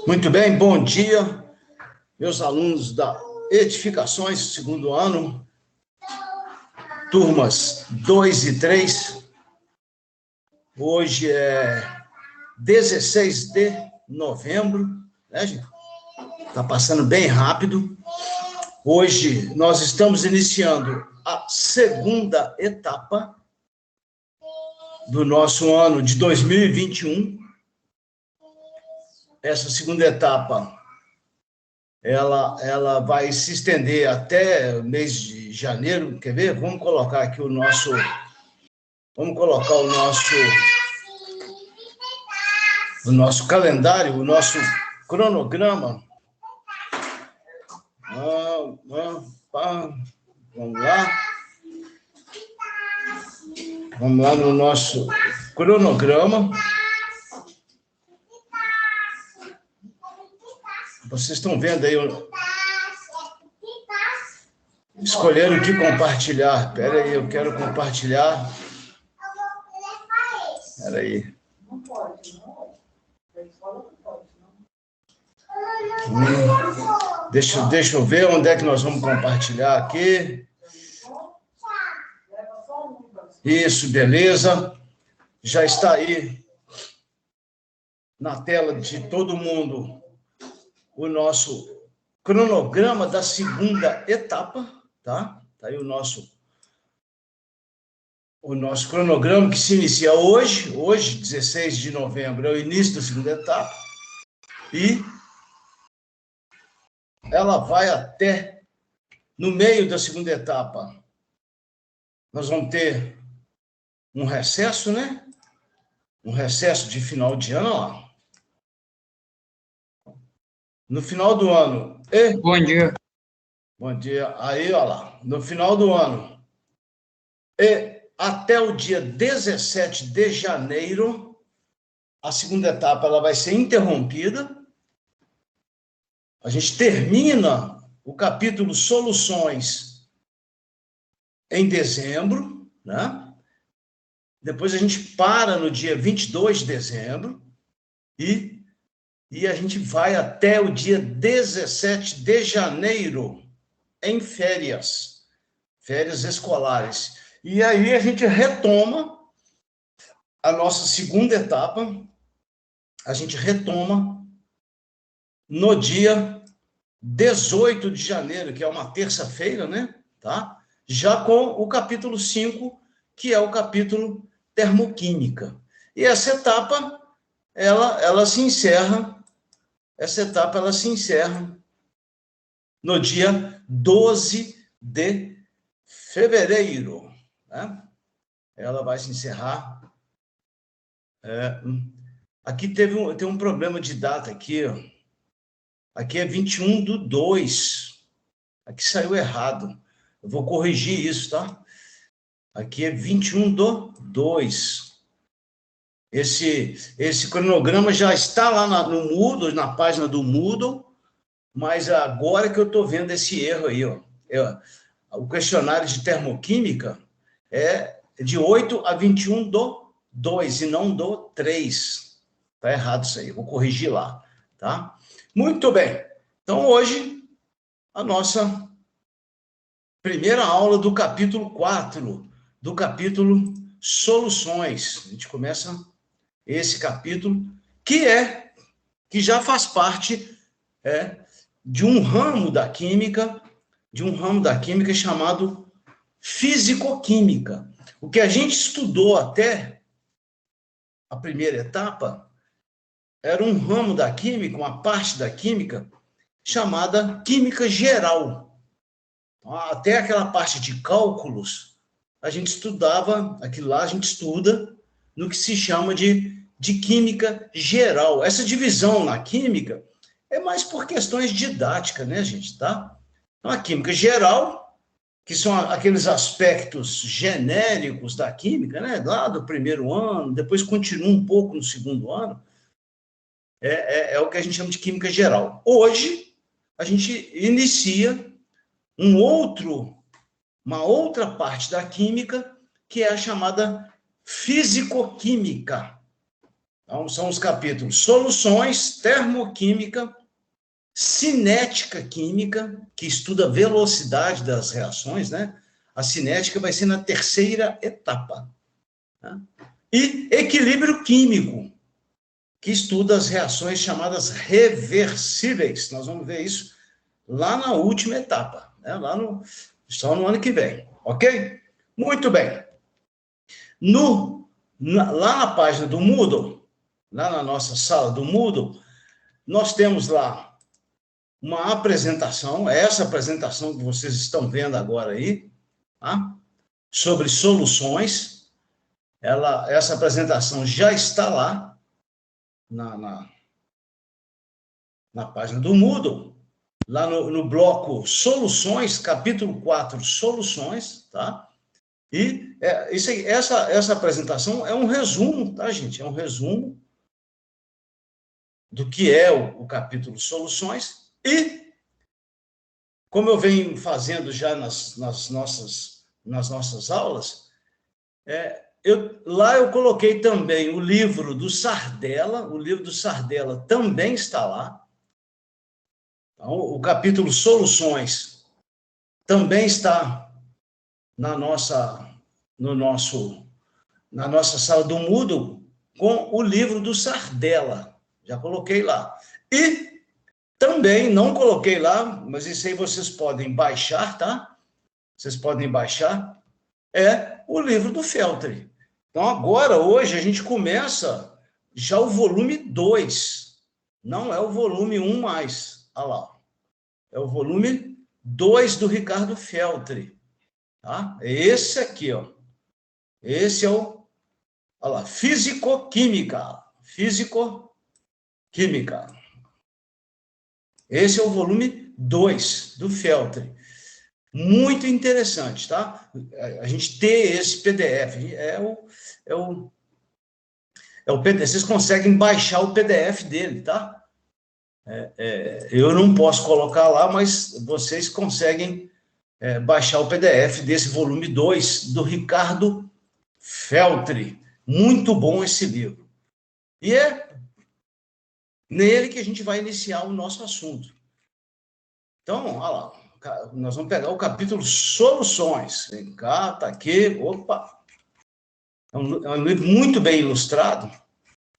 Muito bem, bom dia, meus alunos da Edificações, segundo ano, turmas 2 e 3. Hoje é 16 de novembro, né, gente? Tá passando bem rápido. Hoje nós estamos iniciando a segunda etapa do nosso ano de 2021. Essa segunda etapa ela vai se estender até o mês de janeiro. Quer ver? Vamos colocar aqui o nosso calendário, o nosso cronograma. Vamos lá no nosso cronograma. Vocês estão vendo aí, escolheram o que compartilhar. Espera aí, eu quero compartilhar. Espera aí. Não pode, não. Deixa eu ver onde é que nós vamos compartilhar aqui. Isso, beleza. Já está aí na tela de todo mundo o nosso cronograma da segunda etapa, tá? Tá aí o nosso cronograma que se inicia hoje, 16 de novembro, é o início da segunda etapa, e ela vai até no meio da segunda etapa. Nós vamos ter um recesso, né? Um recesso de final de ano, ó. No final do ano. Bom dia. Bom dia. Aí, ó lá. No final do ano. E até o dia 17 de janeiro, a segunda etapa ela vai ser interrompida. A gente termina o capítulo Soluções em dezembro, né? Depois a gente para no dia 22 de dezembro e a gente vai até o dia 17 de janeiro em férias escolares. E aí a gente retoma a nossa segunda etapa, a gente retoma no dia 18 de janeiro, que é uma terça-feira, né? Tá? Já com o capítulo 5, que é o capítulo Termoquímica. E essa etapa, ela se encerra, no dia 12 de fevereiro. Né? Ela vai se encerrar. Aqui tem um problema de data aqui, ó. Aqui é 21/2. Aqui saiu errado. Eu vou corrigir isso, tá? Aqui é 21/2. Esse cronograma já está lá no Moodle, na página do Moodle, mas agora que eu estou vendo esse erro aí, ó. O questionário de termoquímica é de 8 a 21/2 e não do 3. Está errado isso aí, eu vou corrigir lá, tá? Muito bem. Então, hoje, a nossa primeira aula do capítulo 4, do capítulo Soluções. A gente começa esse capítulo, que já faz parte de um ramo da química, chamado fisicoquímica. O que a gente estudou até a primeira etapa era um ramo da química, uma parte da química, chamada química geral. Até aquela parte de cálculos, a gente estudava, aquilo lá a gente estuda no que se chama de química geral. Essa divisão na química é mais por questões didáticas, né, gente, tá? Então, a química geral, que são aqueles aspectos genéricos da química, né, lá do primeiro ano, depois continua um pouco no segundo ano, é o que a gente chama de química geral. Hoje, a gente inicia uma outra parte da química, que é a chamada fisicoquímica. Então, são os capítulos Soluções, Termoquímica, Cinética Química, que estuda a velocidade das reações, né? A cinética vai ser na terceira etapa. Né? E Equilíbrio Químico, que estuda as reações chamadas reversíveis. Nós vamos ver isso lá na última etapa, né? Só no ano que vem, ok? Muito bem. Lá na página do Moodle, lá na nossa sala do Moodle, nós temos lá uma apresentação, essa apresentação que vocês estão vendo agora aí, tá? Sobre soluções. Essa apresentação já está lá na página do Moodle, lá no bloco Soluções, capítulo 4, Soluções, tá? E essa apresentação é um resumo, tá, gente? É um resumo do que é o capítulo Soluções. E, como eu venho fazendo já nas nossas aulas, lá eu coloquei também o livro do Sardella também está lá. Então, o capítulo Soluções também está na nossa sala do Moodle com o livro do Sardella. Já coloquei lá. E também não coloquei lá, mas isso aí vocês podem baixar, tá? Vocês podem baixar. É o livro do Feltri. Então, agora, hoje, a gente começa já o volume 2. Não é o volume 1 mais. Olha lá. É o volume 2 do Ricardo Feltri. Tá? É esse aqui, ó. Esse é o... Olha lá. Físico-Química. Esse é o volume 2 do Feltri. Muito interessante, tá? A gente ter esse PDF. O PDF. Vocês conseguem baixar o PDF dele, tá? Eu não posso colocar lá, mas vocês conseguem baixar o PDF desse volume 2 do Ricardo Feltri. Muito bom esse livro. E é nele que a gente vai iniciar o nosso assunto. Então, olha lá. Nós vamos pegar o capítulo Soluções. Vem cá, tá aqui. Opa! É um livro muito bem ilustrado.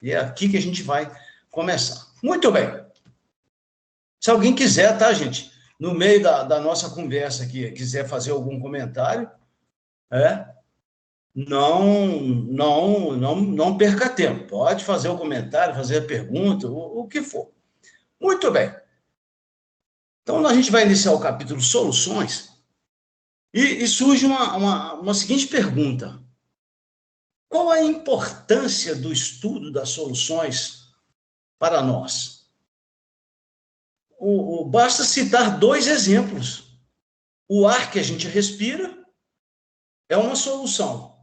E é aqui que a gente vai começar. Muito bem. Se alguém quiser, tá, gente? No meio da nossa conversa aqui, quiser fazer algum comentário, não perca tempo. Pode fazer o comentário, fazer a pergunta, o que for. Muito bem. Então, a gente vai iniciar o capítulo Soluções e surge uma seguinte pergunta. Qual a importância do estudo das soluções para nós? Basta citar 2 exemplos. O ar que a gente respira é uma solução.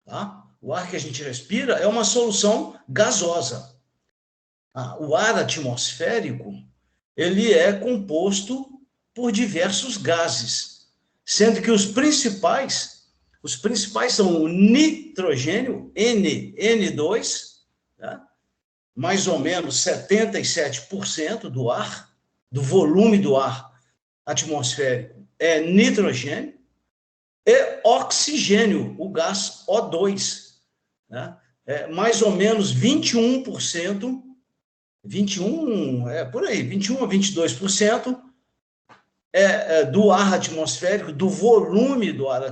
Tá? O ar que a gente respira é uma solução gasosa. O ar atmosférico, ele é composto por diversos gases, sendo que os principais são o nitrogênio, N2, tá? Mais ou menos 77% do ar, do volume do ar atmosférico é nitrogênio, e oxigênio, o gás O2, né? Mais ou menos 21%, 21 a 22% do ar atmosférico, do volume do ar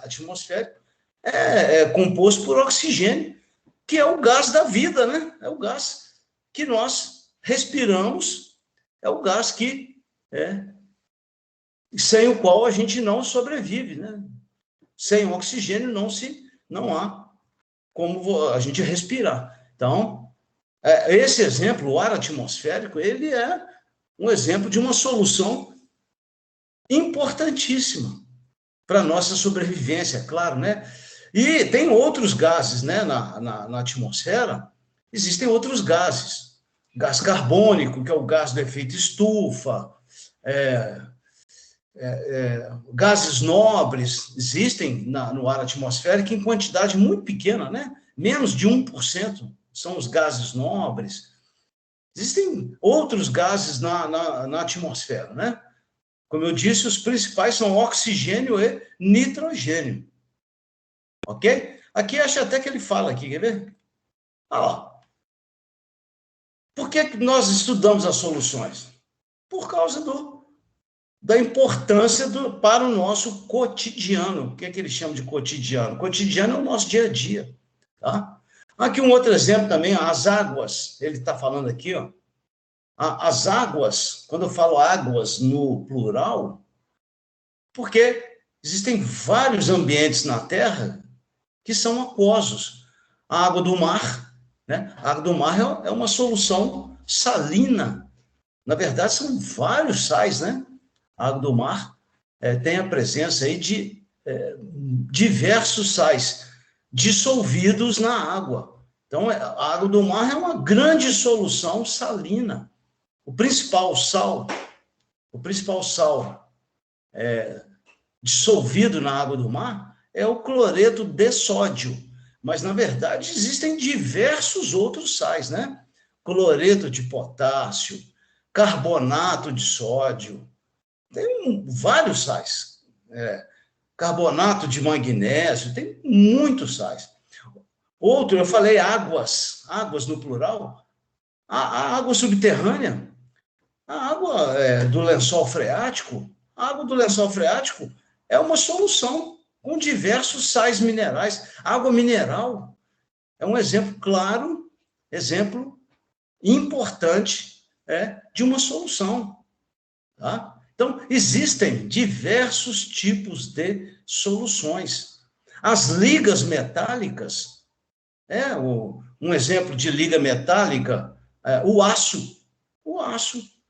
atmosférico, é composto por oxigênio, que é o gás da vida, né? É o gás que nós respiramos, é o gás sem o qual a gente não sobrevive, né? Sem oxigênio não há como a gente respirar. Então, esse exemplo, o ar atmosférico, ele é um exemplo de uma solução importantíssima para a nossa sobrevivência, claro, né? E tem outros gases, né? Na atmosfera, existem outros gases. Gás carbônico, que é o gás do efeito estufa, gases nobres existem no ar atmosférico em quantidade muito pequena, né? menos de 1% são os gases nobres. Existem outros gases na atmosfera, né? Como eu disse, os principais são oxigênio e nitrogênio. Ok? Aqui acho até que ele fala aqui, quer ver? Olha lá. Por que nós estudamos as soluções? Por causa da importância para o nosso cotidiano. O que é que ele chama de cotidiano? Cotidiano é o nosso dia a dia. Tá? Aqui um outro exemplo também, as águas. Ele está falando aqui, ó. As águas, quando eu falo águas no plural, porque existem vários ambientes na Terra que são aquosos. A água do mar, né? A água do mar é uma solução salina. Na verdade, são vários sais, né? A água do mar tem a presença aí de diversos sais dissolvidos na água. Então, a água do mar é uma grande solução salina. O principal sal dissolvido na água do mar é o cloreto de sódio. Mas, na verdade, existem diversos outros sais, né? Cloreto de potássio, carbonato de sódio, tem vários sais. Carbonato de magnésio, tem muitos sais. Outro, eu falei águas no plural. A água subterrânea, a água do lençol freático, a água do lençol freático é uma solução com diversos sais minerais. Água mineral é um exemplo claro, exemplo importante de uma solução. Tá? Então, existem diversos tipos de soluções. As ligas metálicas, um exemplo de liga metálica, o aço,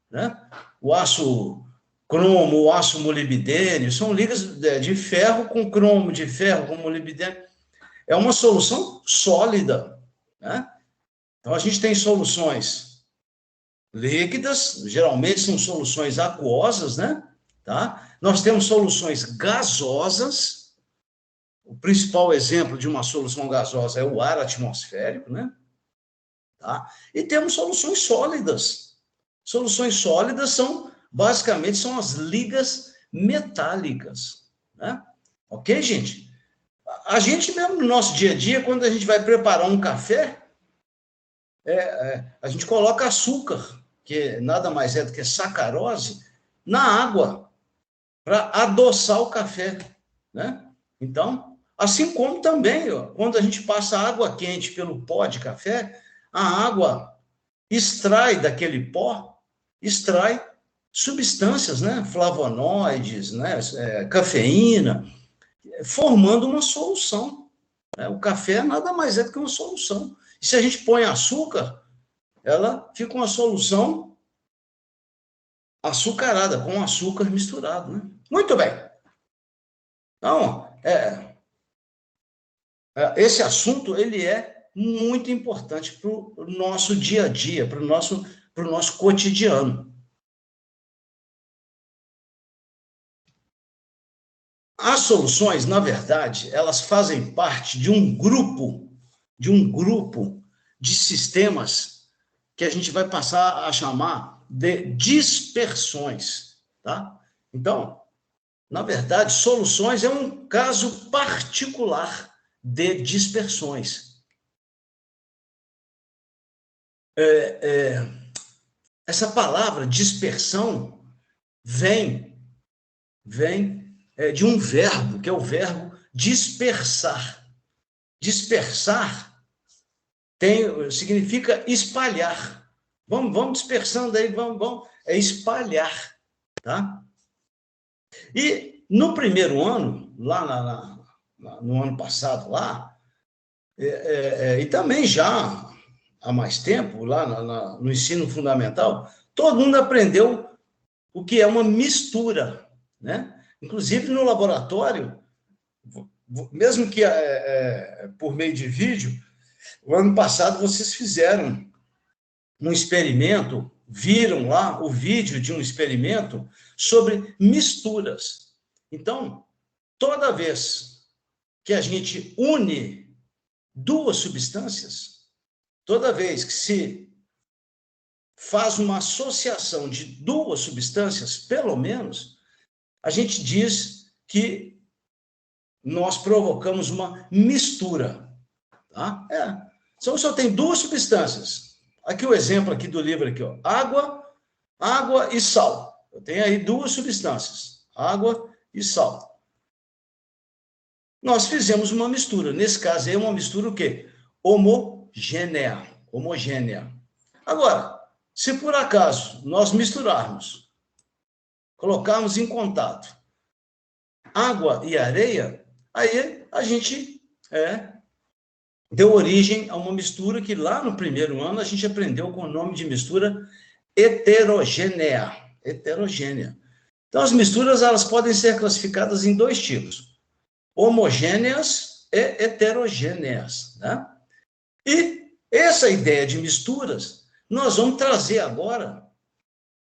né? O aço cromo, o aço molibdênio, são ligas de ferro com cromo, de ferro com molibdênio. É uma solução sólida, né? Então, a gente tem soluções líquidas, geralmente são soluções aquosas, né? Tá? Nós temos soluções gasosas. O principal exemplo de uma solução gasosa é o ar atmosférico, né? Tá? E temos soluções sólidas. Soluções sólidas basicamente, são as ligas metálicas, né? Ok, gente? A gente mesmo no nosso dia a dia, quando a gente vai preparar um café, a gente coloca açúcar, que nada mais é do que sacarose, na água, para adoçar o café, né? Então, assim como também, quando a gente passa água quente pelo pó de café, a água extrai daquele pó, extrai substâncias, né? Flavonoides, né? Cafeína, formando uma solução. O café nada mais é do que uma solução. E se a gente põe açúcar, ela fica uma solução açucarada, com açúcar misturado, né? Muito bem. Então, esse assunto, ele é muito importante para o nosso dia a dia, para o nosso cotidiano. As soluções, na verdade, elas fazem parte de um grupo de sistemas que a gente vai passar a chamar de dispersões, tá? Então, na verdade, soluções é um caso particular de dispersões. Essa palavra dispersão vem de um verbo, que é o verbo dispersar. Dispersar significa espalhar. Vamos dispersando aí, vamos espalhar, tá? E no primeiro ano, lá no ano passado, e também já há mais tempo, lá no ensino fundamental, todo mundo aprendeu o que é uma mistura, né? Inclusive no laboratório, mesmo que por meio de vídeo, o ano passado vocês fizeram um experimento, viram lá o vídeo de um experimento sobre misturas. Então, toda vez que a gente une duas substâncias, toda vez que se faz uma associação de duas substâncias, pelo menos, a gente diz que nós provocamos uma mistura. Tá? Então, se eu tenho duas substâncias, aqui o exemplo aqui do livro, aqui, ó, água e sal. Eu tenho aí duas substâncias, água e sal. Nós fizemos uma mistura. Nesse caso aí é uma mistura o quê? Homogênea. Agora, se por acaso nós misturarmos, colocarmos em contato água e areia, aí a gente deu origem a uma mistura que lá no primeiro ano a gente aprendeu com o nome de mistura heterogênea. Então, as misturas elas podem ser classificadas em dois tipos: homogêneas e heterogêneas, né? E essa ideia de misturas nós vamos trazer agora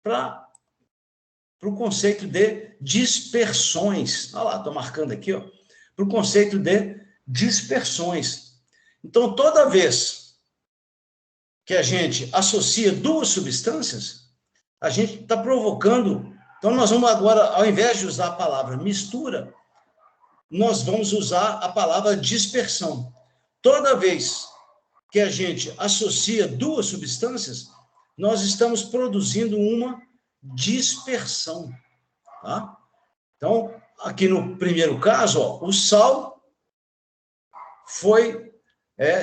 para o conceito de dispersões. Olha lá, estou marcando aqui, ó, para o conceito de dispersões. Então, toda vez que a gente associa duas substâncias, a gente está provocando. Então, nós vamos agora, ao invés de usar a palavra mistura, nós vamos usar a palavra dispersão. Toda vez que a gente associa duas substâncias, nós estamos produzindo uma dispersão. Tá? Então, aqui no primeiro caso, ó, o sal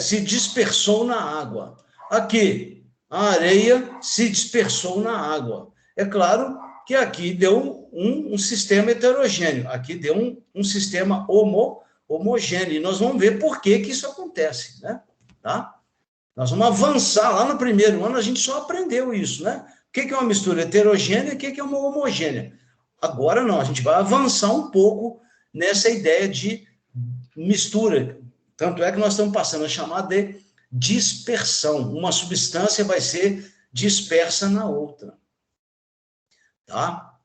se dispersou na água. Aqui, a areia se dispersou na água. É claro que aqui deu um sistema heterogêneo, aqui deu um sistema homogêneo. E nós vamos ver por que isso acontece, né? Tá? Nós vamos avançar. Lá no primeiro ano, a gente só aprendeu isso, né? O que é uma mistura heterogênea e o que é uma homogênea. Agora não, a gente vai avançar um pouco nessa ideia de mistura. Tanto é que nós estamos passando a chamar de dispersão. Uma substância vai ser dispersa na outra. Tá?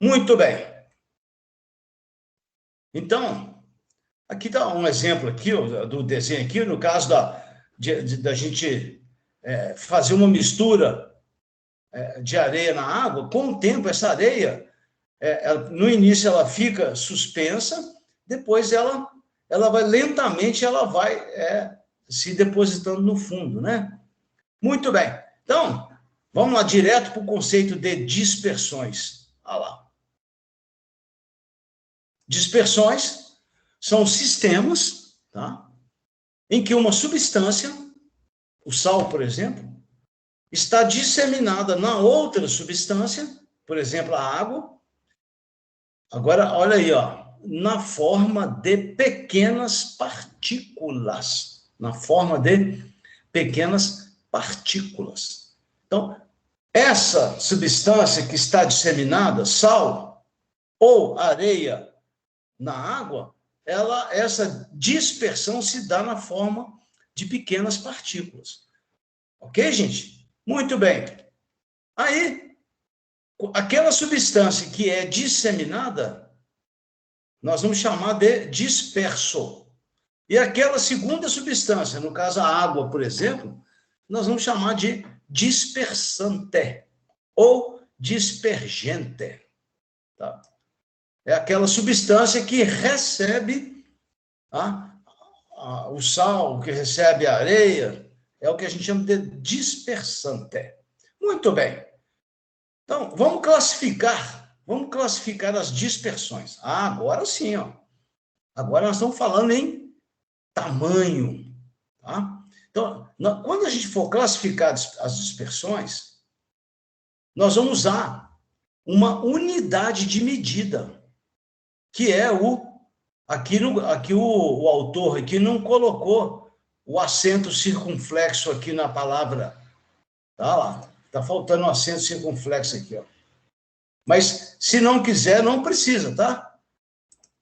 Muito bem. Então, aqui está um exemplo aqui, ó, do desenho aqui, no caso da gente fazer uma mistura de areia na água. Com o tempo, essa areia, no início ela fica suspensa, depois ela vai lentamente, ela vai se depositando no fundo, né? Muito bem. Então, vamos lá direto para o conceito de dispersões. Olha lá. Dispersões são sistemas, tá? Em que uma substância, o sal, por exemplo, está disseminada na outra substância, por exemplo, a água. Agora, olha aí, ó, na forma de pequenas partículas. Na forma de pequenas partículas. Então, essa substância que está disseminada, sal ou areia na água, essa dispersão se dá na forma de pequenas partículas. Ok, gente? Muito bem. Aí, aquela substância que é disseminada, nós vamos chamar de disperso. E aquela segunda substância, no caso a água, por exemplo, nós vamos chamar de dispersante ou dispergente. Tá? É aquela substância que recebe o sal, que recebe a areia, é o que a gente chama de dispersante. Muito bem. Então, vamos classificar as dispersões. Agora sim, ó. Agora nós estamos falando em tamanho. Tá? Então, quando a gente for classificar as dispersões, nós vamos usar uma unidade de medida, que é aqui o autor aqui não colocou o acento circunflexo aqui na palavra. Tá lá, tá faltando um acento circunflexo aqui, ó. Mas se não quiser, não precisa, tá?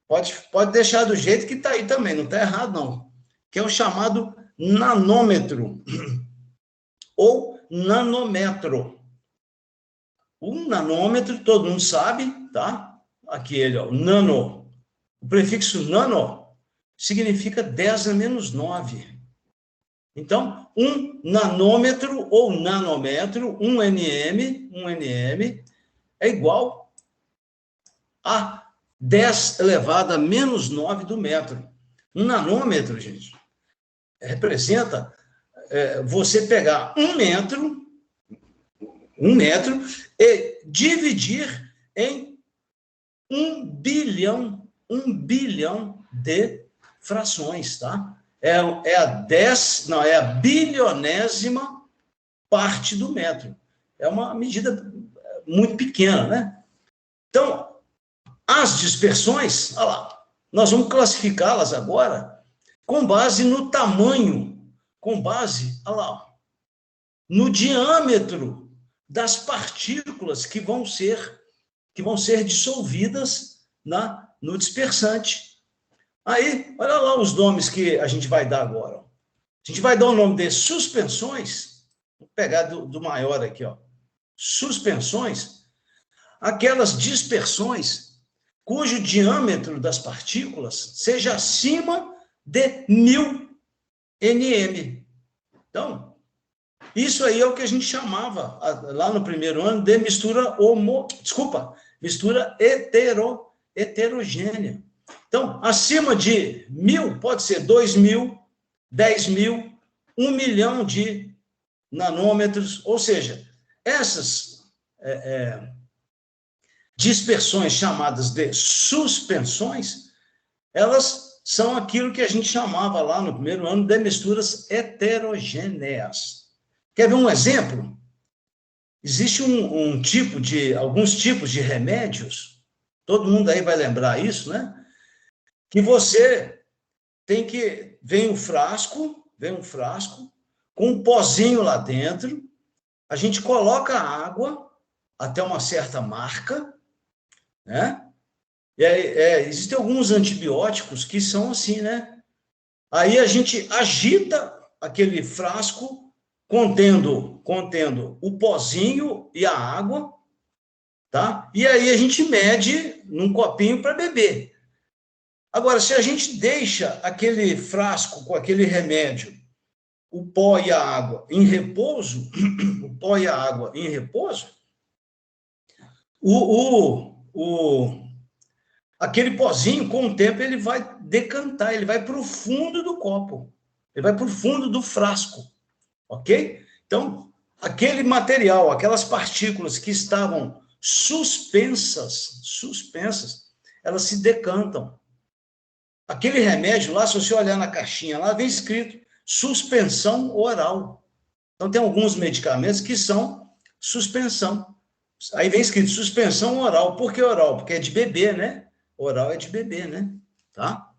Pode deixar do jeito que tá aí também, não tá errado não. Que é o chamado nanômetro ou nanômetro. Um nanômetro, todo mundo sabe, tá? Aqui ele, ó, nano. O prefixo nano significa 10 a menos 9. Então, 1 nanômetro ou nanômetro, 1 nm, é igual a 10 elevado a menos 9 do metro. Um nanômetro, gente, representa você pegar 1 metro e dividir em 1 bilhão de frações, tá? É a bilionésima parte do metro. É uma medida muito pequena, né? Então, as dispersões, olha lá, nós vamos classificá-las agora com base no tamanho, com base, olha lá, no diâmetro das partículas que vão ser dissolvidas no dispersante. Aí, olha lá os nomes que a gente vai dar agora. A gente vai dar o nome de suspensões, vou pegar do maior aqui, ó. Suspensões, aquelas dispersões cujo diâmetro das partículas seja acima de 1000 nm. Então, isso aí é o que a gente chamava, lá no primeiro ano, de mistura heterogênea. Então, acima de 1000, pode ser 2000, 10.000, 1 milhão de nanômetros, ou seja, essas dispersões chamadas de suspensões, elas são aquilo que a gente chamava lá no primeiro ano de misturas heterogêneas. Quer ver um exemplo? Existe alguns tipos de remédios, todo mundo aí vai lembrar isso, né? Que você vem um frasco com um pozinho lá dentro, a gente coloca a água até uma certa marca, né? E existem alguns antibióticos que são assim, né? Aí a gente agita aquele frasco contendo o pozinho e a água, tá? E aí a gente mede num copinho para beber. Agora, se a gente deixa aquele frasco com aquele remédio, o pó e a água em repouso, aquele pozinho, com o tempo, ele vai decantar, ele vai para o fundo do copo, ele vai para o fundo do frasco, ok? Então, aquele material, aquelas partículas que estavam suspensas, elas se decantam. Aquele remédio lá, se você olhar na caixinha, lá vem escrito suspensão oral. Então, tem alguns medicamentos que são suspensão. Aí vem escrito suspensão oral. Por que oral? Porque é de bebê, né? Oral é de bebê, né? Tá?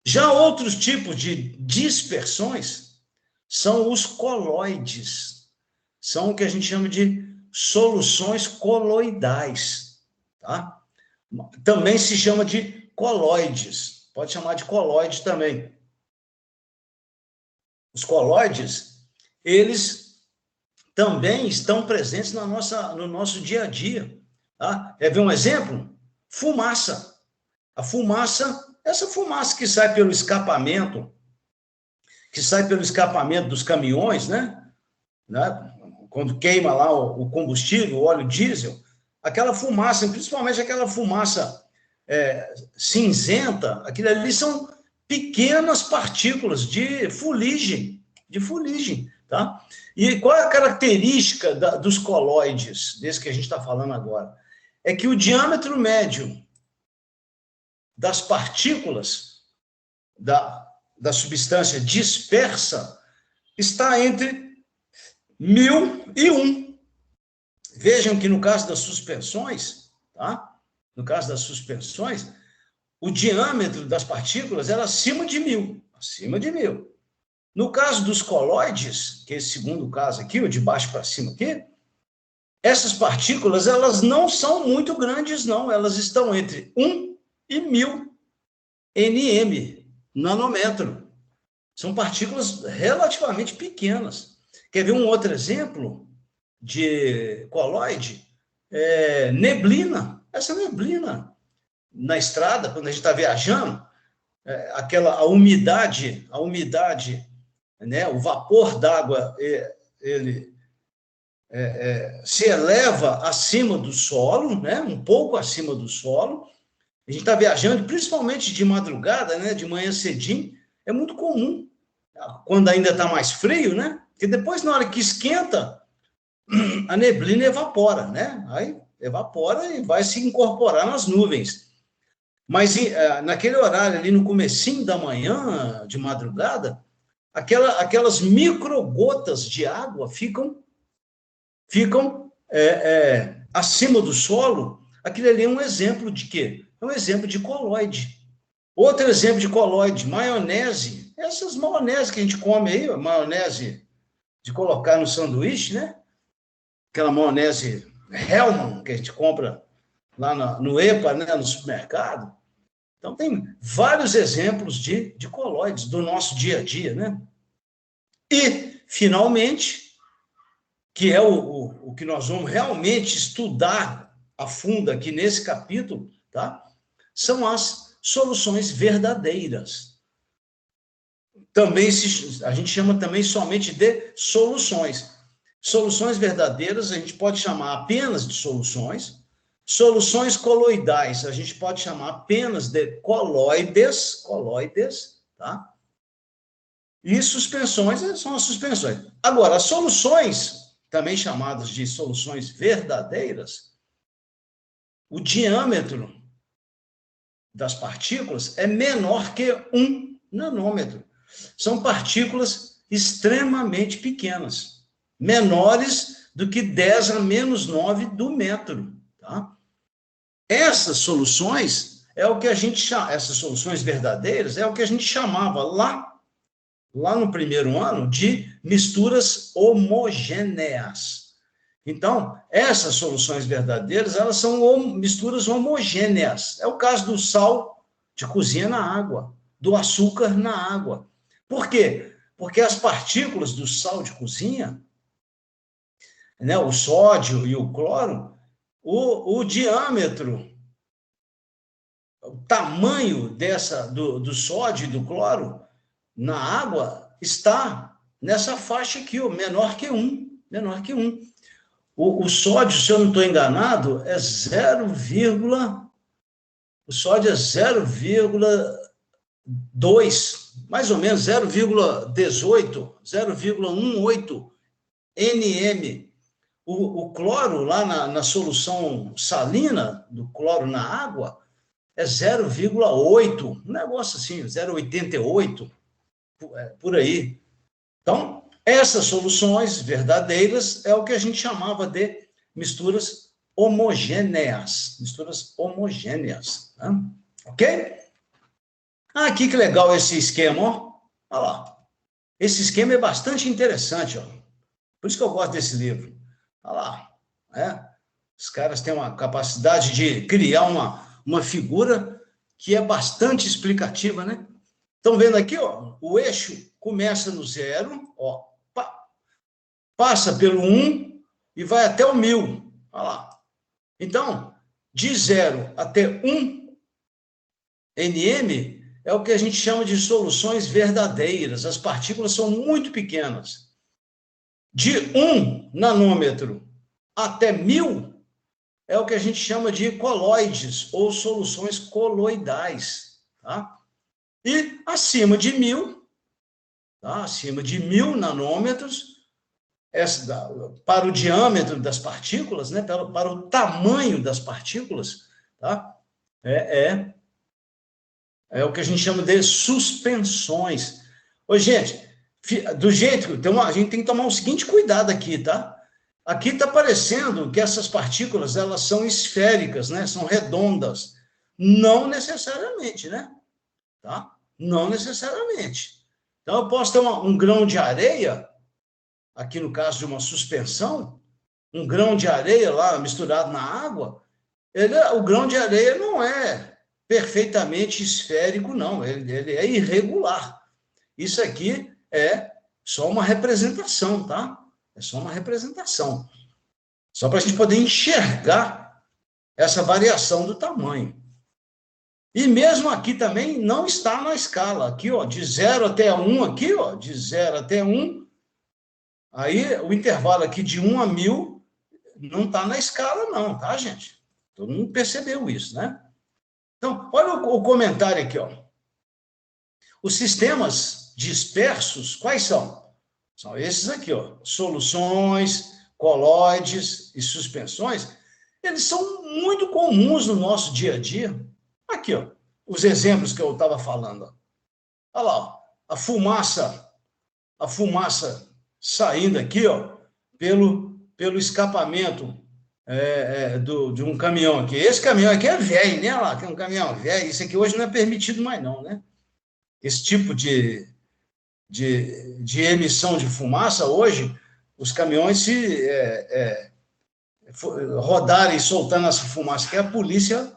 Já outros tipos de dispersões são os coloides. São o que a gente chama de soluções coloidais, tá? Também se chama de coloides. Pode chamar de coloide também. Os coloides, eles também estão presentes no nosso dia a dia. Tá? Quer ver um exemplo? Fumaça. A fumaça, essa fumaça que sai pelo escapamento dos caminhões, né? Quando queima lá o combustível, o óleo diesel, aquela fumaça, principalmente aquela fumaça cinzenta, aquilo ali são pequenas partículas de fuligem, tá? E qual é a característica dos coloides, desse que a gente está falando agora? É que o diâmetro médio das partículas da substância dispersa está entre 1000 e 1. Vejam que no caso das suspensões, tá? No caso das suspensões, o diâmetro das partículas era acima de 1000. No caso dos coloides, que é esse segundo caso aqui, o de baixo para cima aqui, essas partículas, elas não são muito grandes, não. Elas estão entre 1 e 1000 nm, nanômetro. São partículas relativamente pequenas. Quer ver um outro exemplo de coloide? Neblina. Essa neblina na estrada, quando a gente está viajando, a umidade, né, o vapor d'água, ele se eleva acima do solo, né, um pouco acima do solo. A gente está viajando, principalmente de madrugada, né, de manhã cedinho, é muito comum, quando ainda está mais frio, né, porque depois, na hora que esquenta, a neblina evapora, né, aí evapora e vai se incorporar nas nuvens. Mas naquele horário ali, no comecinho da manhã, de madrugada, aquelas microgotas de água ficam acima do solo. Aquilo ali é um exemplo de quê? É um exemplo de coloide. Outro exemplo de coloide, maionese. Essas maionese que a gente come aí, maionese de colocar no sanduíche, né? Aquela maionese Hellmann's que a gente compra lá no EPA, né? No supermercado. Então, tem vários exemplos de coloides do nosso dia a dia, né? E, finalmente, que é o que nós vamos realmente estudar a fundo aqui nesse capítulo, tá? São as soluções verdadeiras. Também a gente chama também somente de soluções. Soluções verdadeiras a gente pode chamar apenas de soluções. Soluções coloidais a gente pode chamar apenas de coloides, tá? E suspensões são as suspensões. Agora, as soluções, também chamadas de soluções verdadeiras, o diâmetro das partículas é menor que 1 nanômetro. São partículas extremamente pequenas, menores do que 10 a menos 9 do metro, tá? Essas soluções essas soluções verdadeiras é o que a gente chamava lá no primeiro ano de misturas homogêneas. Então, essas soluções verdadeiras, elas são misturas homogêneas. É o caso do sal de cozinha na água, do açúcar na água. Por quê? Porque as partículas do sal de cozinha, né, o sódio e o cloro, o diâmetro, o tamanho do sódio e do cloro na água está nessa faixa aqui, menor que 1. Menor que 1. O sódio, se eu não estou enganado, é 0, o sódio é 0,2, mais ou menos 0,18, 0,18 nm. O cloro, lá na solução salina do cloro na água, é 0,8, um negócio assim, 0,88, por aí. Então, essas soluções verdadeiras é o que a gente chamava de misturas homogêneas. Misturas homogêneas. Né? Ok? Aqui que legal esse esquema, ó. Olha lá. Esse esquema é bastante interessante, ó. Por isso que eu gosto desse livro. Olha lá. Né? Os caras têm uma capacidade de criar uma figura que é bastante explicativa, né? Estão vendo aqui, ó, o eixo começa no 0, ó, passa pelo 1 e vai até o 1000. Olha lá. Então, de 0 até 1 nm é o que a gente chama de soluções verdadeiras. As partículas são muito pequenas. De 1 nanômetro até 1000 é o que a gente chama de coloides ou soluções coloidais, tá? E acima de 1000, tá? Acima de 1000 nanômetros, para o diâmetro das partículas, né? para o tamanho das partículas, tá? É o que a gente chama de suspensões. Ô, gente, do jeito que a gente tem que tomar o seguinte cuidado aqui, tá? Aqui está parecendo que essas partículas elas são esféricas, né? São redondas. Não necessariamente, né? Tá? Não necessariamente. Então, eu posso ter um grão de areia, aqui no caso de uma suspensão, um grão de areia lá misturado na água, o grão de areia não é perfeitamente esférico, não. Ele é irregular. Isso aqui é só uma representação, tá? É só uma representação. Só para a gente poder enxergar essa variação do tamanho. E mesmo aqui também não está na escala. Aqui, ó, de 0 até 1, aqui, ó, de 0 até 1. Aí, o intervalo aqui de 1 a 1000 não está na escala, não, tá, gente? Todo mundo percebeu isso, né? Então, olha o comentário aqui, ó. Os sistemas dispersos, quais são? São esses aqui, ó. Soluções, coloides e suspensões. Eles são muito comuns no nosso dia a dia. Aqui, ó, os exemplos que eu estava falando. Olha lá, ó, a fumaça saindo aqui, ó, pelo escapamento de um caminhão aqui. Esse caminhão aqui é velho, né? Olha lá, tem um caminhão velho. Isso aqui hoje não é permitido mais, não, né? Esse tipo de emissão de fumaça, hoje, os caminhões, se rodarem soltando essa fumaça, que a polícia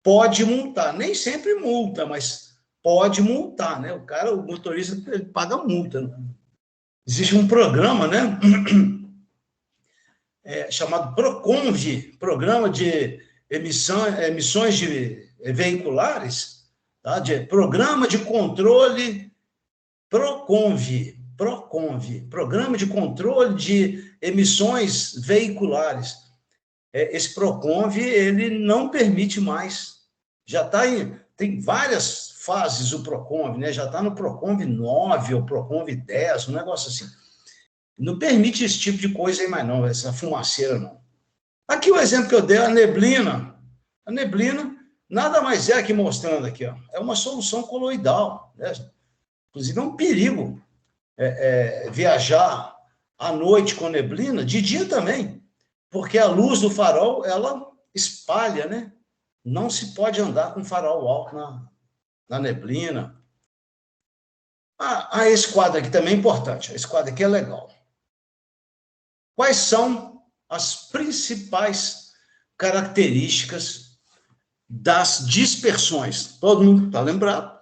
pode multar. Nem sempre multa, mas pode multar, né? O motorista, ele paga multa. Né? Existe um programa, né? Chamado PROCONV, Programa de Emissões de Veiculares, tá? Programa de Controle PROCONV, Programa de Controle de Emissões Veiculares. Esse PROCONV, ele não permite mais. Já está tem várias fases o PROCONV, né? Já está no PROCONV 9 ou PROCONV 10, um negócio assim. Não permite esse tipo de coisa aí mais não, essa fumaceira não. Aqui o exemplo que eu dei, a neblina. A neblina nada mais é aqui mostrando aqui, ó. É uma solução coloidal, né? Inclusive é um perigo viajar à noite com neblina, de dia também, porque a luz do farol, ela espalha, né? Não se pode andar com farol alto na neblina. Esse quadro aqui também é importante, esse quadro aqui é legal. Quais são as principais características das dispersões? Todo mundo está lembrado?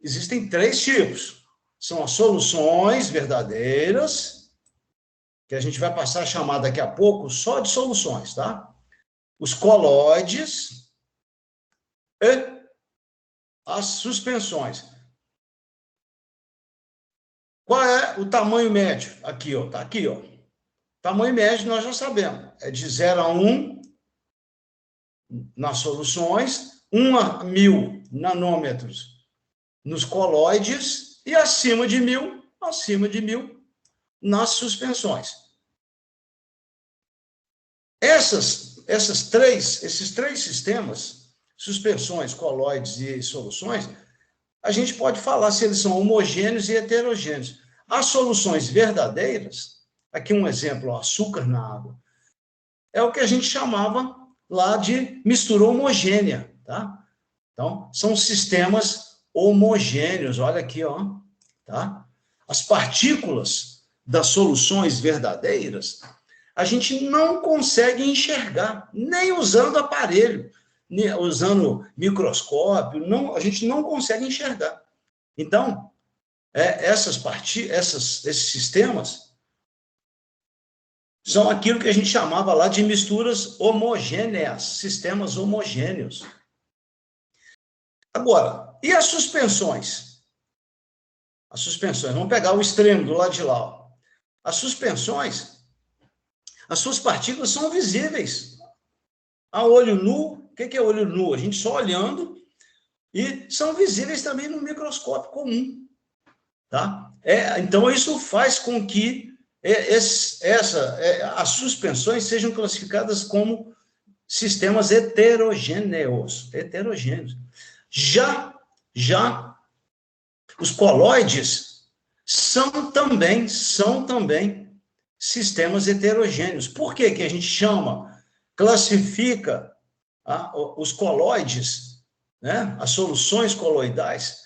Existem 3 tipos. São as soluções verdadeiras, que a gente vai passar a chamar daqui a pouco só de soluções, tá? Os coloides e as suspensões. Qual é o tamanho médio? Aqui, ó, tá aqui, ó. Tamanho médio nós já sabemos. É de 0 a 1 nas soluções, 1 a 1000 nanômetros nos coloides e acima de 1000 nas suspensões. Esses três sistemas, suspensões, coloides e soluções, a gente pode falar se eles são homogêneos e heterogêneos. As soluções verdadeiras, aqui um exemplo, ó, açúcar na água, é o que a gente chamava lá de mistura homogênea, tá? Então, são sistemas homogêneos, olha aqui, ó, tá? As partículas das soluções verdadeiras, a gente não consegue enxergar, nem usando aparelho, nem usando microscópio, a gente não consegue enxergar. Então, esses sistemas são aquilo que a gente chamava lá de misturas homogêneas, sistemas homogêneos. Agora, e as suspensões? As suspensões, vamos pegar o extremo do lado de lá. Ó. As suspensões, as suas partículas são visíveis. A olho nu, o que é olho nu? A gente só olhando, e são visíveis também no microscópio comum. Tá? Então, isso faz com que as suspensões sejam classificadas como sistemas heterogêneos. Já os coloides são também sistemas heterogêneos. Por que a gente classifica os coloides, né, as soluções coloidais,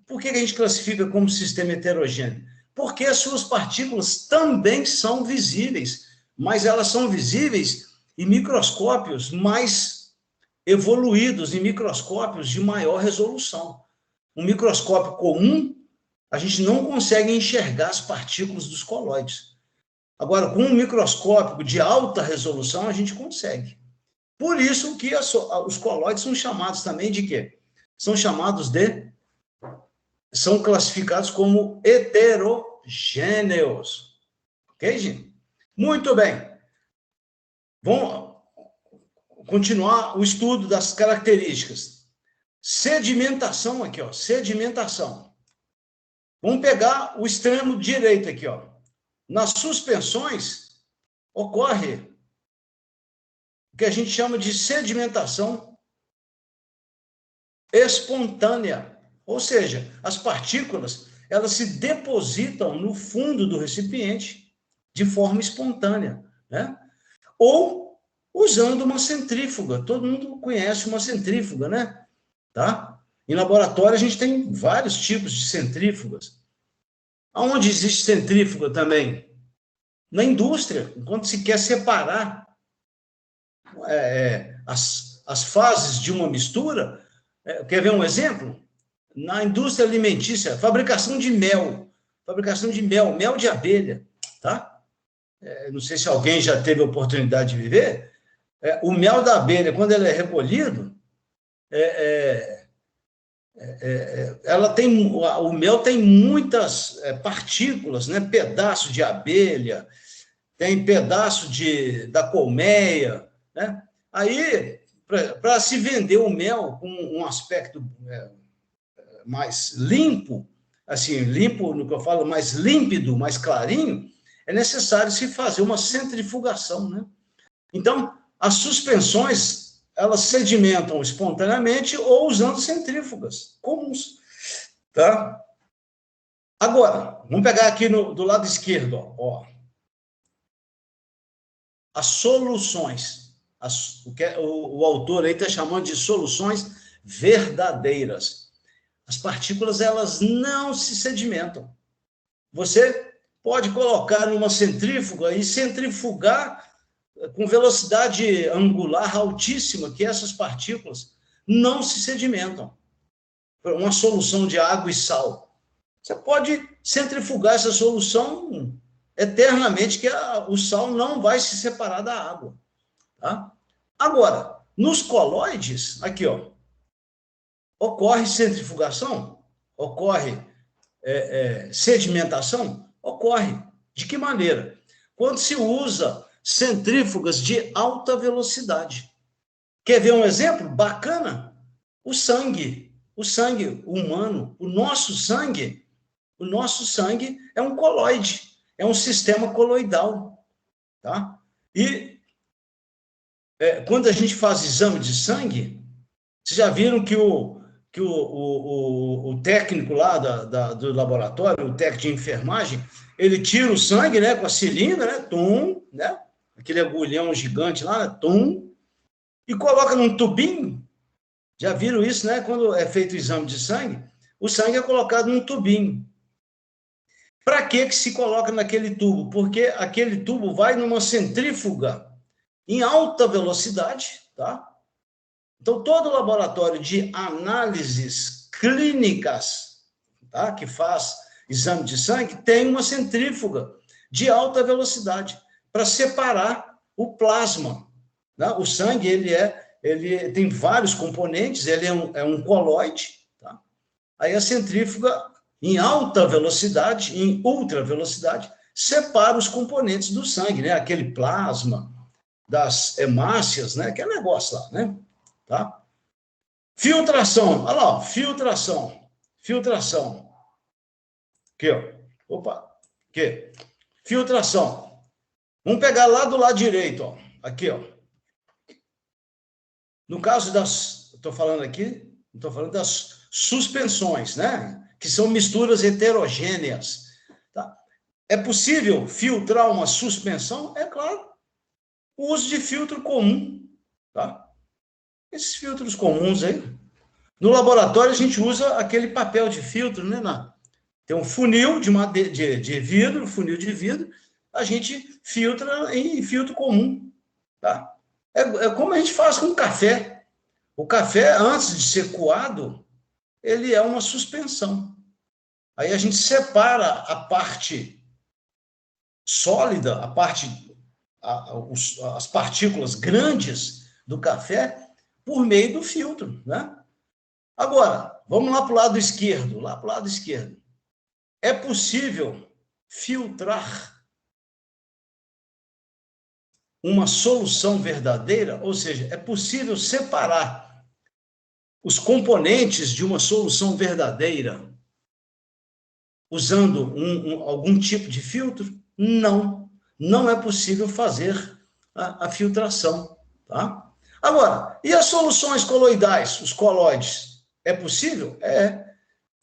por que a gente classifica como sistema heterogêneo? Porque as suas partículas também são visíveis, mas elas são visíveis em microscópios mais evoluídos, em microscópios de maior resolução. Um microscópio comum, a gente não consegue enxergar as partículas dos coloides. Agora, com um microscópio de alta resolução, a gente consegue. Por isso que os coloides são chamados também de quê? são classificados como heterogêneos. Ok, gente? Muito bem. Vamos continuar o estudo das características. Sedimentação aqui, ó, sedimentação. Vamos pegar o extremo direito aqui, ó. Nas suspensões ocorre o que a gente chama de sedimentação espontânea, ou seja, as partículas, elas se depositam no fundo do recipiente de forma espontânea, né? Ou usando uma centrífuga. Todo mundo conhece uma centrífuga, né? Tá? Em laboratório a gente tem vários tipos de centrífugas. Aonde existe centrífuga também? Na indústria, quando se quer separar as fases de uma mistura. Quer ver um exemplo? Na indústria alimentícia, fabricação de mel, mel de abelha, tá? Não sei se alguém já teve a oportunidade de viver. O mel da abelha, quando ele é recolhido, o mel tem muitas partículas, né? Pedaço de abelha, tem pedaço da colmeia, né? Aí, para se vender o mel com um aspecto mais limpo, assim, limpo no que eu falo, mais límpido, mais clarinho, é necessário se fazer uma centrifugação, né? Então, as suspensões, elas sedimentam espontaneamente ou usando centrífugas comuns, tá? Agora, vamos pegar aqui do lado esquerdo, ó. As soluções. O autor aí está chamando de soluções verdadeiras. As partículas, elas não se sedimentam. Você pode colocar numa centrífuga e centrifugar com velocidade angular altíssima, que essas partículas não se sedimentam. Uma solução de água e sal. Você pode centrifugar essa solução eternamente, que o sal não vai se separar da água. Tá? Agora, nos coloides, aqui, ó, ocorre centrifugação? Ocorre sedimentação? Ocorre. De que maneira? Quando se usa centrífugas de alta velocidade. Quer ver um exemplo bacana? O sangue humano, o nosso sangue é um coloide, é um sistema coloidal, tá? E quando a gente faz exame de sangue, vocês já viram que o técnico lá do laboratório, o técnico de enfermagem, ele tira o sangue, né, com a seringa, né, tum, né, aquele agulhão gigante lá, né, tum, e coloca num tubinho. Já viram isso, né? Quando é feito o exame de sangue, o sangue é colocado num tubinho. Para que se coloca naquele tubo? Porque aquele tubo vai numa centrífuga em alta velocidade, tá? Então, todo laboratório de análises clínicas, tá, que faz exame de sangue, tem uma centrífuga de alta velocidade para separar o plasma, né? O sangue, ele tem vários componentes, ele é um coloide, tá? Aí a centrífuga, em alta velocidade, em ultra velocidade, separa os componentes do sangue, né? Aquele plasma das hemácias, né? Aquele negócio lá, né? Tá? Filtração, olha lá, filtração. Aqui, ó. Opa, aqui. Filtração. Vamos pegar lá do lado direito, ó. Aqui, ó. No caso estou falando das suspensões, né? Que são misturas heterogêneas. Tá? É possível filtrar uma suspensão? É claro. O uso de filtro comum, tá? Esses filtros comuns aí. No laboratório, a gente usa aquele papel de filtro, né? Tem um funil de vidro, a gente filtra em filtro comum, tá? É como a gente faz com o café. O café, antes de ser coado, ele é uma suspensão. Aí a gente separa a parte sólida, as partículas grandes do café por meio do filtro, né? Agora, vamos lá para o lado esquerdo. Lá para o lado esquerdo. É possível filtrar uma solução verdadeira? Ou seja, é possível separar os componentes de uma solução verdadeira usando algum tipo de filtro? Não. Não é possível fazer a filtração. Tá? Agora, e as soluções coloidais, os coloides? É possível? É,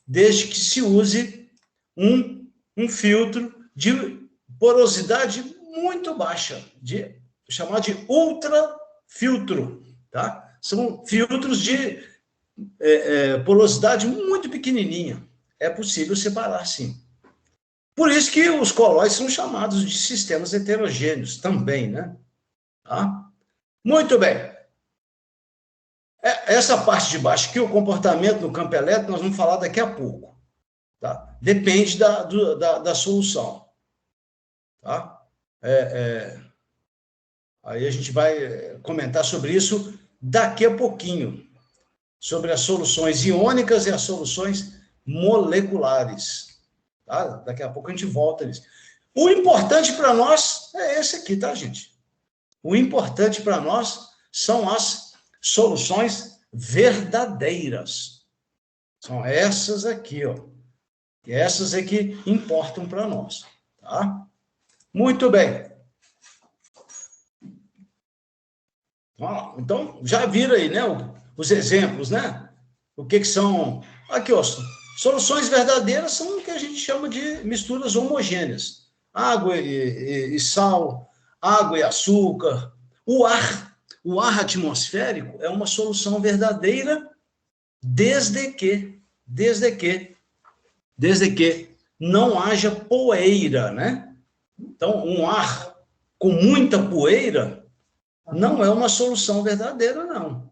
desde que se use um filtro de porosidade muito baixa, chamado de ultrafiltro. Tá? São filtros de porosidade muito pequenininha. É possível separar, sim. Por isso que os colóides são chamados de sistemas heterogêneos também, né? Tá? Muito bem. Essa parte de baixo aqui, o comportamento no campo elétrico, nós vamos falar daqui a pouco. Tá? Depende da solução. Tá? Aí a gente vai comentar sobre isso daqui a pouquinho, sobre as soluções iônicas e as soluções moleculares. Tá? Daqui a pouco a gente volta nisso. O importante para nós é esse aqui, tá, gente? O importante para nós são as soluções verdadeiras. São essas aqui, ó. E essas é que importam para nós, tá? Muito bem. Então, já viram aí, né, os exemplos, né? O que são... Aqui, ó, soluções verdadeiras são o que a gente chama de misturas homogêneas. Água e sal, água e açúcar. O ar atmosférico é uma solução verdadeira desde que não haja poeira, né? Então, um ar com muita poeira não é uma solução verdadeira, não.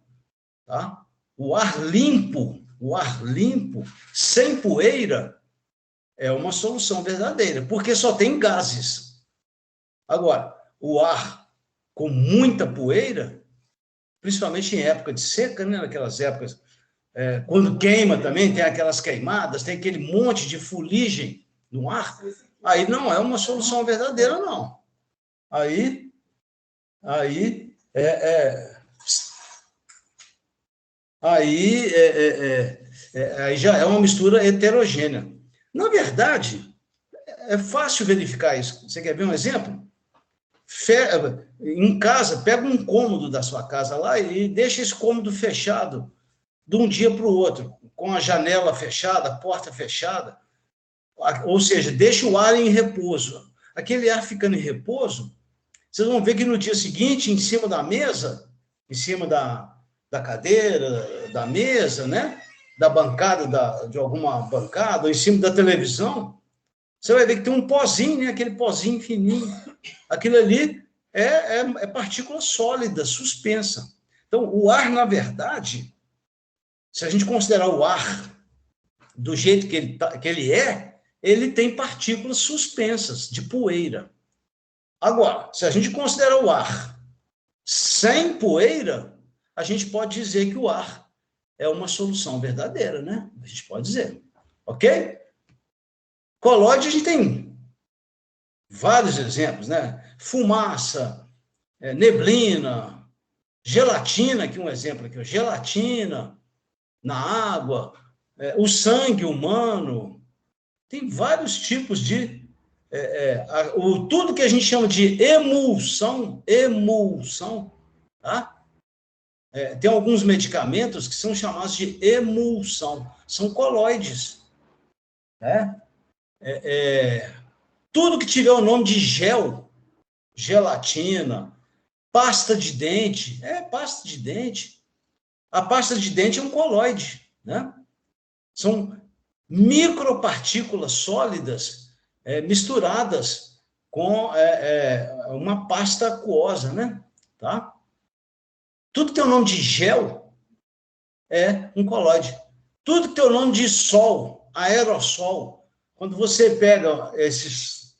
Tá? O ar limpo, sem poeira, é uma solução verdadeira, porque só tem gases. Agora, o ar com muita poeira, principalmente em época de seca, né? Naquelas épocas, quando queima também, tem aquelas queimadas, tem aquele monte de fuligem no ar, aí não é uma solução verdadeira, não. Aí já é uma mistura heterogênea. Na verdade, é fácil verificar isso. Você quer ver um exemplo? Em casa, pega um cômodo da sua casa lá e deixa esse cômodo fechado de um dia para o outro, com a janela fechada, a porta fechada, ou seja, deixa o ar em repouso. Aquele ar ficando em repouso, vocês vão ver que no dia seguinte, em cima da mesa, em cima da cadeira, da mesa, né? Da bancada, de alguma bancada, ou em cima da televisão, você vai ver que tem um pozinho, né? Aquele pozinho fininho. Aquilo ali é partícula sólida, suspensa. Então, o ar, na verdade, se a gente considerar o ar do jeito que ele tem partículas suspensas, de poeira. Agora, se a gente considerar o ar sem poeira, a gente pode dizer que o ar é uma solução verdadeira, né? A gente pode dizer. Ok? Colóide, a gente tem vários exemplos, né? Fumaça, neblina, gelatina, aqui um exemplo aqui, gelatina na água, o sangue humano, tem vários tipos de... tudo que a gente chama de emulsão, tá? Tem alguns medicamentos que são chamados de emulsão, são colóides, né? Tudo que tiver o nome de gel, gelatina, pasta de dente, pasta de dente. A pasta de dente é um colóide, né? São micropartículas sólidas misturadas com uma pasta aquosa, né? Tá? Tudo que tem o nome de gel é um colóide. Tudo que tem o nome de sol, aerossol, quando você pega esses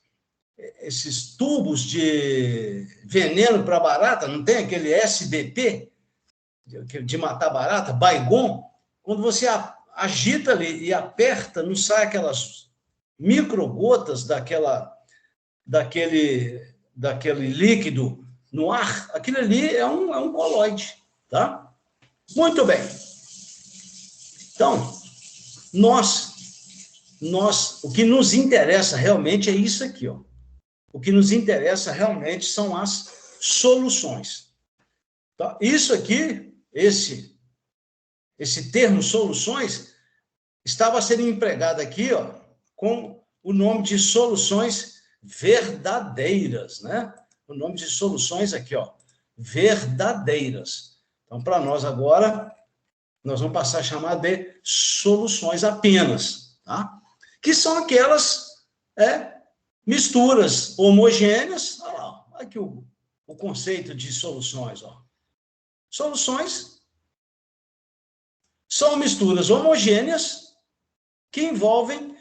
tubos de veneno para barata, não tem aquele SBP, de matar barata, Baygon, quando você agita ali e aperta, não sai aquelas microgotas daquele líquido no ar, aquilo ali é um coloide, tá? Muito bem. Então, o que nos interessa realmente é isso aqui, ó. O que nos interessa realmente são as soluções. Tá? Isso aqui, esse termo soluções, estava sendo empregado aqui, ó, com o nome de soluções verdadeiras, né? O nome de soluções aqui, ó, verdadeiras. Então, para nós agora, nós vamos passar a chamar de soluções apenas, tá? Que são aquelas misturas homogêneas. Olha lá, aqui o conceito de soluções, ó. Soluções são misturas homogêneas que envolvem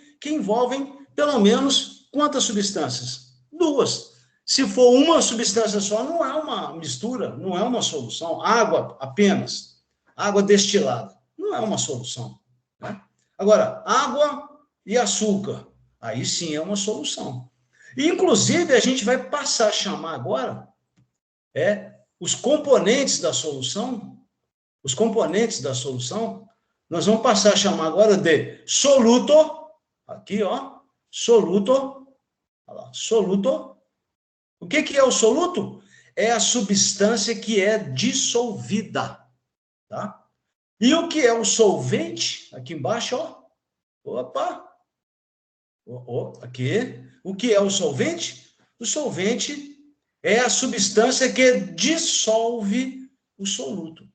pelo menos quantas substâncias? 2. Se for uma substância só, não é uma mistura, não é uma solução. Água apenas, água destilada, não é uma solução, né? Agora, água e açúcar, aí sim é uma solução. E, inclusive, a gente vai passar a chamar agora os componentes da solução, nós vamos passar a chamar agora de soluto, aqui, ó, soluto, olha lá, soluto. O que é o soluto? É a substância que é dissolvida, tá? E o que é o solvente? Aqui embaixo, ó, opa, aqui, o que é o solvente? O solvente é a substância que dissolve o soluto.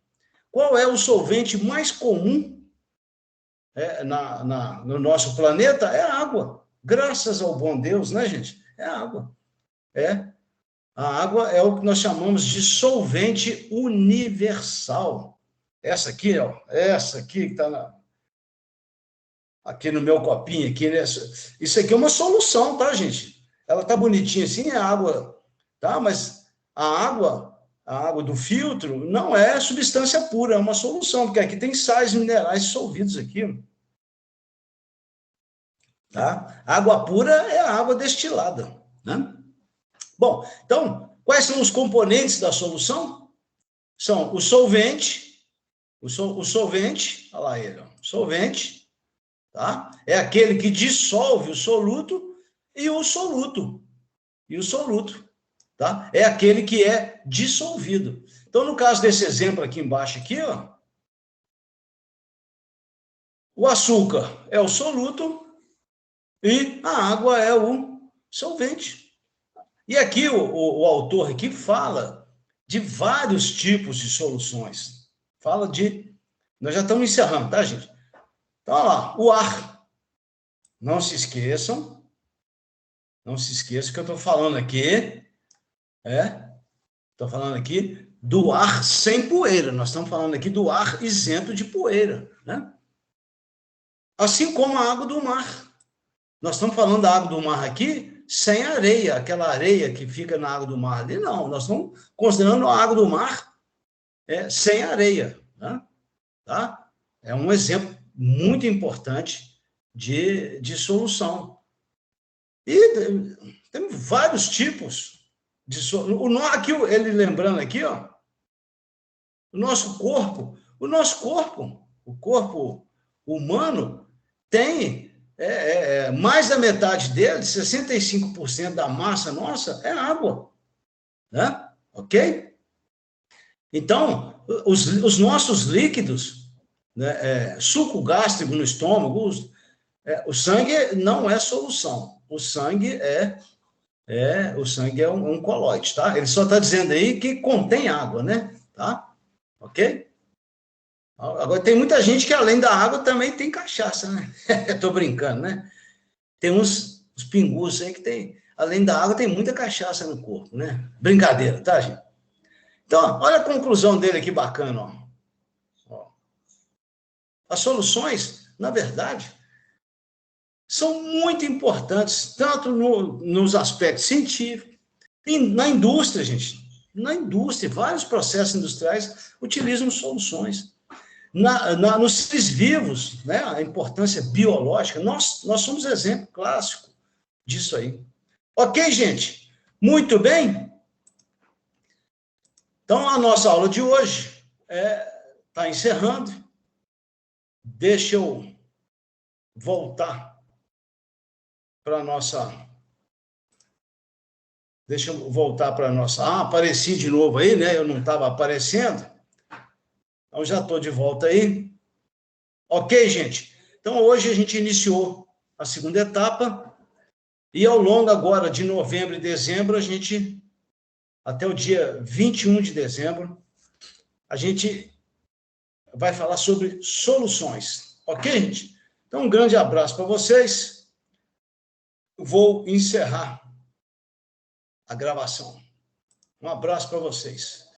Qual é o solvente mais comum no nosso planeta? É a água. Graças ao bom Deus, né, gente? É a água. A água é o que nós chamamos de solvente universal. Essa aqui, ó, essa aqui que está aqui no meu copinho, aqui, né? Isso aqui é uma solução, tá, gente? Ela tá bonitinha assim, é água, tá? Mas a água do filtro não é substância pura, é uma solução, porque aqui tem sais minerais dissolvidos aqui, tá? Água pura é a água destilada, né? Bom, então, quais são os componentes da solução? São o solvente, olha lá ele, ó, solvente, tá? É aquele que dissolve o soluto, e o soluto, tá? É aquele que é dissolvido. Então, no caso desse exemplo aqui embaixo, aqui, ó, o açúcar é o soluto e a água é o solvente. E aqui o autor aqui fala de vários tipos de soluções. Nós já estamos encerrando, tá, gente? Então, olha lá, o ar. Não se esqueçam que eu estou falando aqui, estou falando aqui do ar sem poeira. Nós estamos falando aqui do ar isento de poeira, né? Assim como a água do mar. Nós estamos falando da água do mar aqui sem areia, aquela areia que fica na água do mar ali, não. Nós estamos considerando a água do mar sem areia, né? Tá? É um exemplo muito importante de solução. E tem vários tipos de solução. Aqui, ele lembrando aqui, ó, o corpo humano tem mais da metade dele, 65% da massa nossa é água, né? Ok? Então, os nossos líquidos, né, suco gástrico no estômago, o sangue não é solução. O sangue é um colóide, tá? Ele só está dizendo aí que contém água, né? Tá? Ok? Agora, tem muita gente que, além da água, também tem cachaça, né? Estou brincando, né? Tem uns pingus aí que tem, além da água, tem muita cachaça no corpo, né? Brincadeira, tá, gente? Então, olha a conclusão dele aqui bacana, ó. As soluções, na verdade, são muito importantes, tanto nos aspectos científicos, e na indústria, gente. Na indústria, vários processos industriais utilizam soluções. Nos seres vivos, né, a importância biológica, nós somos exemplo clássico disso aí. Ok, gente? Muito bem? Então, a nossa aula de hoje está encerrando. Deixa eu voltar para a nossa... Deixa eu voltar para a nossa... Ah, apareci de novo aí, né? Eu não estava aparecendo. Então, já estou de volta aí. Ok, gente? Então, hoje a gente iniciou a segunda etapa e ao longo agora de novembro e dezembro, a gente, até o dia 21 de dezembro, a gente vai falar sobre soluções. Ok, gente? Então, um grande abraço para vocês. Vou encerrar a gravação. Um abraço para vocês.